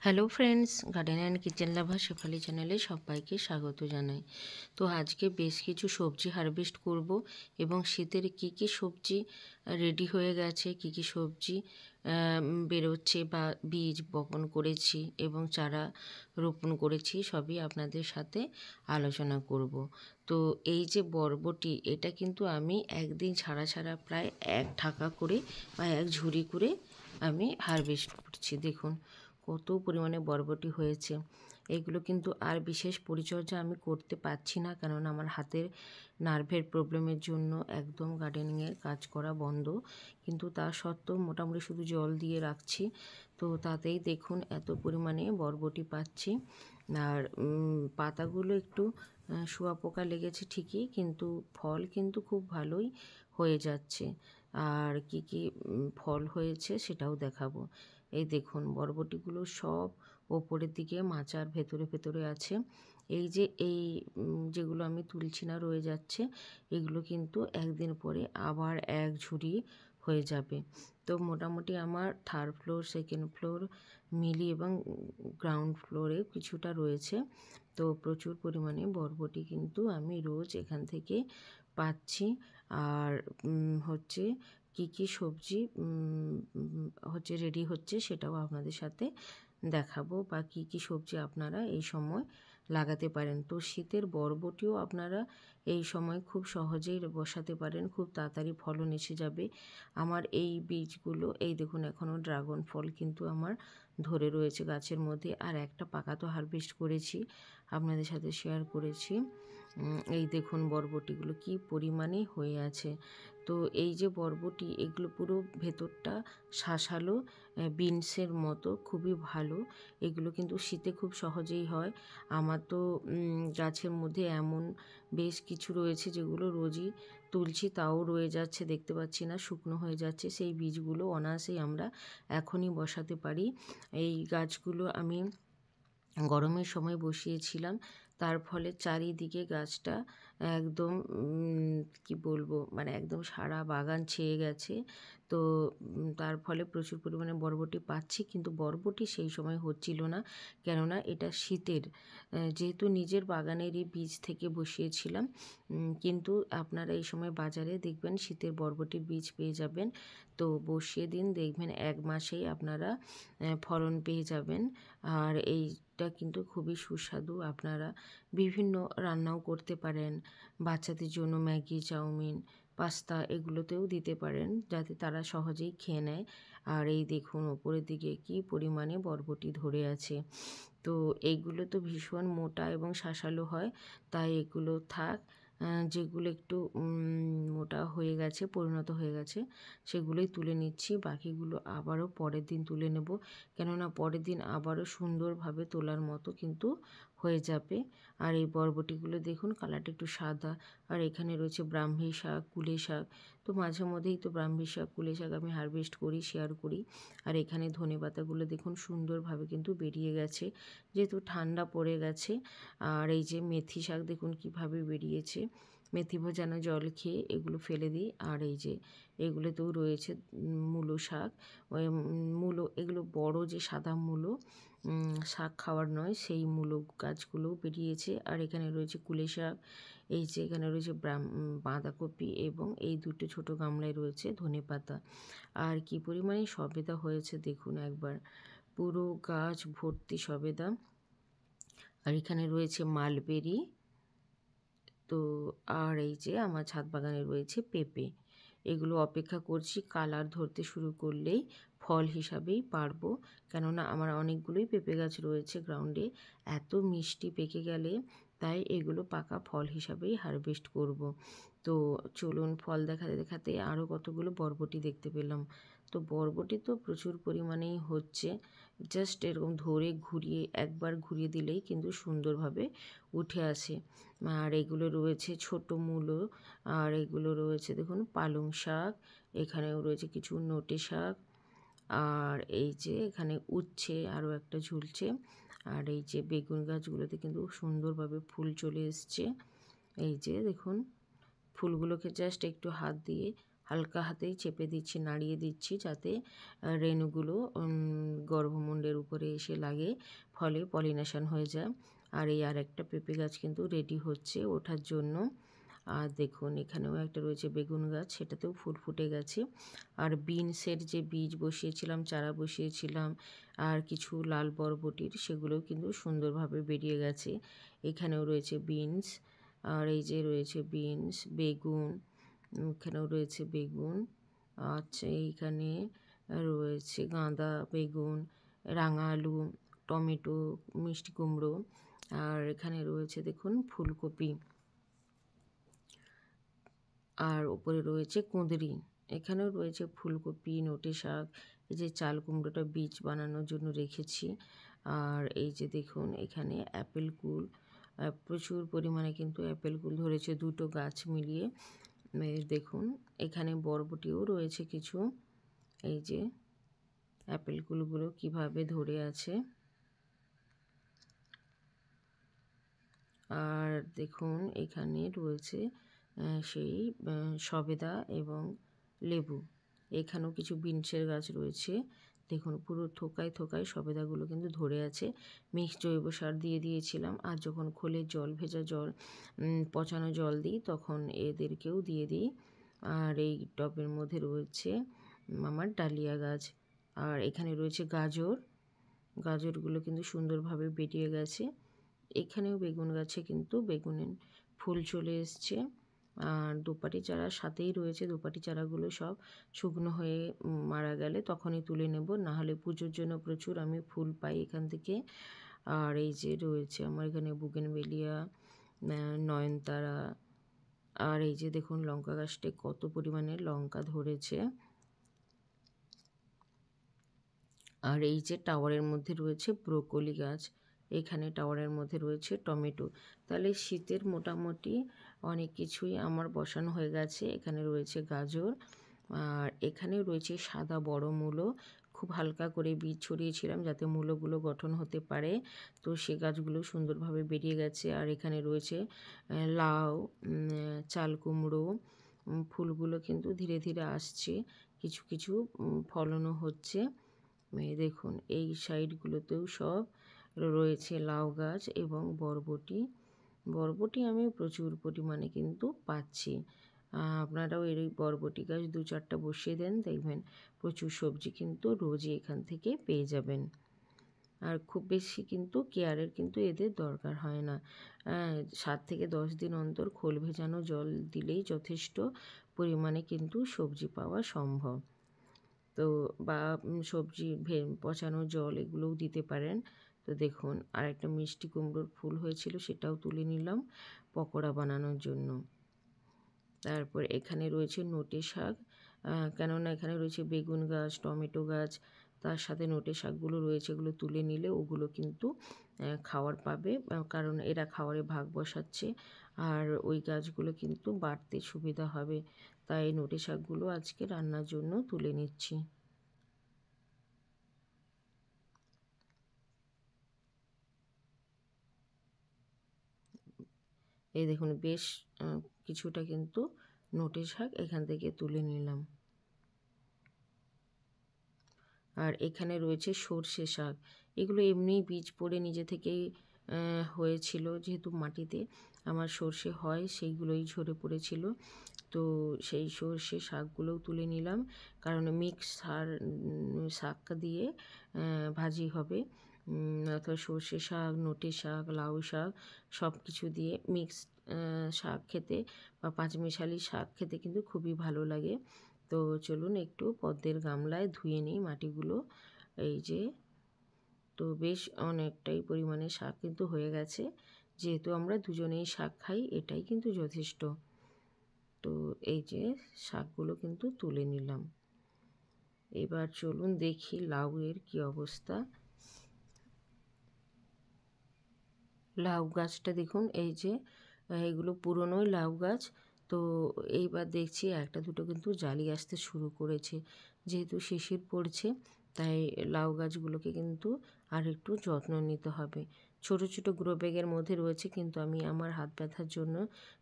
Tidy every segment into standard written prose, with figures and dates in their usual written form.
Hello friends, garden and kitchen লাভার শেফালি চ্যানেলে সবাইকে স্বাগত জানাই। তো আজকে বেশ কিছু সবজি হারভেস্ট করব এবং শীতের কি কি সবজি রেডি হয়ে গেছে, কি কি সবজি বেরোচ্ছে বা বীজ বপন করেছি এবং চারা রোপণ করেছি, সবই আপনাদের সাথে আলোচনা করব। তো এই যে বরবটি, এটা কিন্তু আমি একদিন ছাড়া ছাড়া প্রায় এক ঢাকা করে বা এক ঝুড়ি করে আমি হারভেস্ট করছি। দেখুন কত পরিমাণে বরবটি হয়েছে। এগুলো কিন্তু আর বিশেষ পরিচর্যা আমি করতে পারছি না, কেননা আমার হাতের নার্ভের প্রবলেমের জন্য একদম গার্ডেনিংয়ের কাজ করা বন্ধ। কিন্তু তা সত্ত্বেও মোটামুটি শুধু জল দিয়ে রাখছি, তো তাতেই দেখুন এত পরিমাণে বরবটি পাচ্ছি। আর পাতাগুলো একটু শুঁয়াপোকা লেগেছে ঠিকই, কিন্তু ফল কিন্তু খুব ভালোই হয়ে যাচ্ছে। আর কি কি ফল হয়েছে সেটাও দেখাবো। এই দেখুন বরবটিগুলো সব ওপরের দিকে মাচার ভেতরে ভেতরে আছে। এই যে যেগুলো আমি তুলছি না রয়ে যাচ্ছে, এগুলো কিন্তু একদিন পরে আবার এক ঝুড়ি হয়ে যাবে। তো মোটামুটি আমার থার্ড ফ্লোর, সেকেন্ড ফ্লোর মিলিয়ে এবং গ্রাউন্ড ফ্লোরে কিছুটা রয়েছে। তো প্রচুর পরিমাণে বরবটি কিন্তু আমি রোজ এখান থেকে পাচ্ছি। আর হচ্ছে কি কি সবজি হচ্ছে রেডি হচ্ছে সেটাও আপনাদের সাথে দেখাবো, বা কি কি সবজি আপনারা এই সময় লাগাতে পারেন। তো শীতের বরবটিও আপনারা এই সময় খুব সহজেই বসাতে পারেন, খুব তাড়াতাড়ি ফলন এসে যাবে। আমার এই বীজগুলো এই দেখুন, এখনও ড্রাগন ফল কিন্তু আমার ধরে রয়েছে গাছের মধ্যে। আর একটা পাকা তো হারভেস্ট করেছি, আপনাদের সাথে শেয়ার করেছি। এই দেখুন বরবটিগুলো কি পরিমাণে হয়ে আছে। তো এই যে বরবটি, এগুলো পুরো ভেতরটা শাঁসালো বিনসের মতো, খুবই ভালো। এগুলো কিন্তু শীতে খুব সহজেই হয়। আমার তো গাছের মধ্যে এমন বেশ কিছু রয়েছে যেগুলো রোজই তুলছি, তাও রয়ে যাচ্ছে, দেখতে পাচ্ছি না, শুকনো হয়ে যাচ্ছে। সেই বীজগুলো অনায়াসেই আমরা এখনই বসাতে পারি। এই গাছগুলো আমি গরমের সময় বসিয়েছিলাম, তার ফলে চারিদিকে গাছটা একদম কি বলবো, মানে একদম সারা বাগান ছেয়ে গেছে। তো তার ফলে প্রচুর পরিমাণে বরবটি পাচ্ছি, কিন্তু বরবটি সেই সময় হচ্ছিল না, কেননা এটা শীতের, যেহেতু নিজের বাগানেরই বীজ থেকে বসিয়েছিলাম। কিন্তু আপনারা এই সময় বাজারে দেখবেন শীতের বরবটির বীজ পেয়ে যাবেন। তো বসিয়ে দিন, দেখবেন 1 মাসেই আপনারা ফলন পেয়ে যাবেন। আর এইটা কিন্তু খুবই সুস্বাদু। আপনারা বিভিন্ন রান্নাও করতে পারেন, বাচ্চাদের জন্য ম্যাগি, চাউমিন, পাস্তা এগুলোতেও দিতে পারেন, যাতে তারা সহজেই খেয়ে নেয়। আর এই দেখুন ওপরের দিকে কি পরিমাণে বরবটি ধরে আছে। তো এইগুলো তো ভীষণ মোটা এবং শাঁসালো হয়, তাই এগুলো থাক। যেগুলো একটু মোটা হয়ে গেছে, পরিণত হয়ে গেছে, সেগুলোই তুলে নিচ্ছি। বাকিগুলো আবারও পরের দিন তুলে নেব, কেননা পরের দিন আবারও সুন্দরভাবে তোলার মতো কিন্তু হয়ে যাবে। আর এই বরবটিগুলো দেখুন কালারটা একটু সাদা। আর এখানে রয়েছে ব্রাহ্মী শাক, কুলে শাক। তো মাঝে মধ্যেই তো ব্রাহ্মী শাক, কুলে শাক আমি হারভেস্ট করি, শেয়ার করি। আর এখানে ধনেপাতাগুলো দেখুন সুন্দরভাবে কিন্তু বেরিয়ে গেছে, যেহেতু ঠান্ডা পড়ে গেছে। আর এই যে মেথি শাক দেখুন কিভাবে বেরিয়েছে। মেথি ভোজানো জল খেয়ে এগুলো ফেলে দিই। আর এই যে এগুলোতেও রয়েছে মূলো শাক, ওই মূলো, এগুলো বড় যে সাদা মূলো, শাক খাওয়ার নয়, সেই মূলো গাছগুলোও বেরিয়েছে। আর এখানে রয়েছে কুলে শাক, এই যে এখানে রয়েছে বাঁধাকপি, এবং এই দুটো ছোট গামলায় রয়েছে ধনেপাতা। আর কি পরিমাণে সবেদা হয়েছে দেখুন একবার, পুরো গাছ ভর্তি সবেদা। আর এখানে রয়েছে মালবেরি। তো আর এই যে আমার ছাদ বাগানে রয়েছে পেঁপে। এগুলো অপেক্ষা করছি কালার ধরতে শুরু করলেই ফল হিসাবেই পারবো, কেননা আমার অনেকগুলোই পেঁপে গাছ রয়েছে গ্রাউন্ডে। এত মিষ্টি পেকে গেলে তাই এগুলো পাকা ফল হিসাবেই হারভেস্ট করব। তো চলুন, ফল দেখাতে দেখাতে আরও কতগুলো বরবটি দেখতে পেলাম। তো বরবটি তো প্রচুর পরিমাণেই হচ্ছে, জাস্ট এরকম ধরে ঘুরিয়ে একবার ঘুরিয়ে দিলেই কিন্তু সুন্দরভাবে উঠে আসে। আর এগুলো রয়েছে ছোট মূলো। আর এগুলো রয়েছে দেখুন পালং শাক, এখানেও রয়েছে কিছু নোটে শাক। আর এই যে এখানে উচ্ছে আরও একটা ঝুলছে। আর এই যে বেগুন গাছগুলোতে কিন্তু সুন্দরভাবে ফুল চলে এসছে। এই যে দেখুন ফুলগুলোকে জাস্ট একটু হাত দিয়ে হালকা হাতেই চেপে দিচ্ছি, নাড়িয়ে দিচ্ছি, যাতে রেণুগুলো গর্ভমুণ্ডের উপরে এসে লাগে, ফলে পলিনেশন হয়ে যায়। আর এই আরেকটা পেঁপে গাছ কিন্তু রেডি হচ্ছে ওঠার জন্য। আর দেখুন এখানেও একটা রয়েছে বেগুন গাছ, সেটাতেও ফুল ফুটে গেছে। আর বিনসের যে বীজ বসিয়েছিলাম, চারা বসিয়েছিলাম, আর কিছু লাল বরবটির, সেগুলোও কিন্তু সুন্দরভাবে বেরিয়ে গেছে। এখানেও রয়েছে বিনস, আর এই যে রয়েছে বিনস, বেগুন, এখানেও রয়েছে বেগুন। আচ্ছা, এইখানে রয়েছে গাঁদা বেগুন, রাঙা আলু, টমেটো, মিষ্টি কুমড়ো, আর এখানে রয়েছে দেখুন ফুলকপি, আর উপরে রয়েছে কুঁদরি। এখানেও রয়েছে ফুলকপি, নোটে শাক, এই যে চাল কুমড়োটা বীজ বানানোর জন্য রেখেছি। আর এই যে দেখুন এখানে অ্যাপেল কুল, প্রচুর পরিমাণে কিন্তু অ্যাপেল কুল ধরেছে দুটো গাছ মিলিয়ে। দেখুন এখানে বরবটিও রয়েছে কিছু, এই যে অ্যাপেল কুলগুলো কীভাবে ধরে আছে। আর দেখুন এখানে রয়েছে সেই সবেদা এবং লেবু। এখানেও কিছু বিনসের গাছ রয়েছে। দেখুন পুরো থোকায় থোকায় সবেদাগুলো কিন্তু ধরে আছে। মিক্সড জৈব সার দিয়ে দিয়েছিলাম, আর যখন খোলে জল, ভেজা জল, পচানো জল দিই, তখন এদেরকেও দিয়ে দিই। আর এই টবের মধ্যে রয়েছে আমার ডালিয়া গাছ। আর এখানে রয়েছে গাজর, গাজরগুলো কিন্তু সুন্দরভাবে বেরিয়ে গেছে। এখানেও বেগুন গাছে কিন্তু বেগুনের ফুল চলে এসছে। আর দুপাটি চারা সাথেই রয়েছে, দুপাটি চারাগুলো সব শুকনো হয়ে মারা গেলে তখনই তুলে নেব, নাহলে পুজোর জন্য প্রচুর আমি ফুল পাই এখান থেকে। আর এই যে রয়েছে আমার এখানে বুগেনভেলিয়া, নয়নতারা, আর এই যে দেখুন লঙ্কা গাছটায় কত পরিমাণে লঙ্কা ধরেছে। আর এই যে টাওয়ারের মধ্যে রয়েছে ব্রোকলি গাছ, এখানে টাওয়ারের মধ্যে রয়েছে টমেটো। তাহলে শীতের মোটামুটি অনেক কিছুই আমার বসানো হয়ে গেছে। এখানে রয়েছে গাজর, আর এখানেও রয়েছে সাদা বড় মূলো। খুব হালকা করে বীজ ছড়িয়েছিলাম যাতে মূলোগুলো গঠন হতে পারে, তো সে গাছগুলো সুন্দরভাবে বেরিয়ে গেছে। আর এখানে রয়েছে লাউ, চাল কুমড়ো, ফুলগুলো কিন্তু ধীরে ধীরে আসছে, কিছু কিছু ফলনও হচ্ছে। দেখুন এই সাইডগুলোতেও সব রয়েছে লাউ গাছ এবং বরবটি। বরবটি আমি প্রচুর পরিমাণে কিন্তু পাচ্ছি। আপনারাও এই বরবটি গাছ 2-4টা বসিয়ে দেন, দেখবেন প্রচুর সবজি কিন্তু রোজই এখান থেকে পেয়ে যাবেন। আর খুব বেশি কিন্তু কেয়ারের কিন্তু এদের দরকার হয় না। 7 থেকে 10 দিন অন্তর খোল ভেজানো জল দিলেই যথেষ্ট পরিমাণে কিন্তু সবজি পাওয়া সম্ভব। তো বা সবজি পচানো জল এগুলোও দিতে পারেন। তো দেখুন আরেকটা মিষ্টি কুমড়োর ফুল হয়েছিল, সেটাও তুলে নিলাম পকোড়া বানানোর জন্য। তারপর এখানে রয়েছে নোটে শাক, কেননা এখানে রয়েছে বেগুন গাছ, টমেটো গাছ, তার সাথে নোটে শাকগুলো রয়েছে, এগুলো তুলে নিলে ওগুলো কিন্তু খাওয়ার পাবে, কারণ এরা খাওয়ারে ভাগ বসাচ্ছে, আর ওই গাছগুলো কিন্তু বাড়তে সুবিধা হবে। তাই নোটে শাকগুলো আজকে রান্নার জন্য তুলে নিচ্ছি। এই দেখুন বেশ কিছুটা কিন্তু নোটে শাক এখান থেকে তুলে নিলাম। আর এখানে রয়েছে সর্ষে শাক, এগুলো এমনিই বীজ পড়ে নিজে থেকেই হয়েছিল, যেহেতু মাটিতে আমার সর্ষে হয় সেইগুলোই ঝরে পড়েছিল। তো সেই সর্ষে শাকগুলোও তুলে নিলাম, কারণ মিক্স শাক দিয়ে ভাজি হবে, অথবা সর্ষে শাক, নোটে শাক, লাউ শাক সব কিছু দিয়ে মিক্স শাক খেতে বা পাঁচমিশালি শাক খেতে কিন্তু খুবই ভালো লাগে। তো চলুন একটু পদ্মের গামলায় ধুয়ে নিই মাটিগুলো। এই যে, তো বেশ অনেকটাই পরিমাণে শাক কিন্তু হয়ে গেছে, যেহেতু আমরা দুজনেই শাক খাই এটাই কিন্তু যথেষ্ট। তো এই যে শাকগুলো কিন্তু তুলে নিলাম। এবার চলুন দেখি লাউয়ের কি অবস্থা। লাউ গাছটা দেখুন, এই যে এগুলো পুরনোই লাউ গাছ। তো এইবার দেখছি একটা দুটো কিন্তু জালি আসতে শুরু করেছে, যেহেতু শিশির পড়ছে তাই লাউ গাছগুলোকে কিন্তু আর একটু যত্ন নিতে হবে। ছোট ছোট গ্রো ব্যাগের মধ্যে রয়েছে, কিন্তু আমি আমার হাত ব্যথার জন্য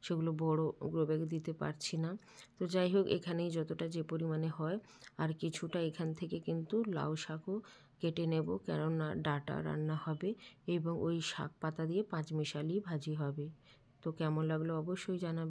সেগুলো বড় গ্রো ব্যাগে দিতে পারছি না। তো যাই হোক, এখানেই যতটা যে পরিমাণে হয় আর কিছুটা এখান থেকে কিন্তু লাউ শাকও কেটে নেব, কেননা ডাঁটা রান্না হবে এবং ওই শাক পাতা দিয়ে পাঁচমিশালি ভাজি হবে। তো কেমন লাগলো অবশ্যই জানাবেন।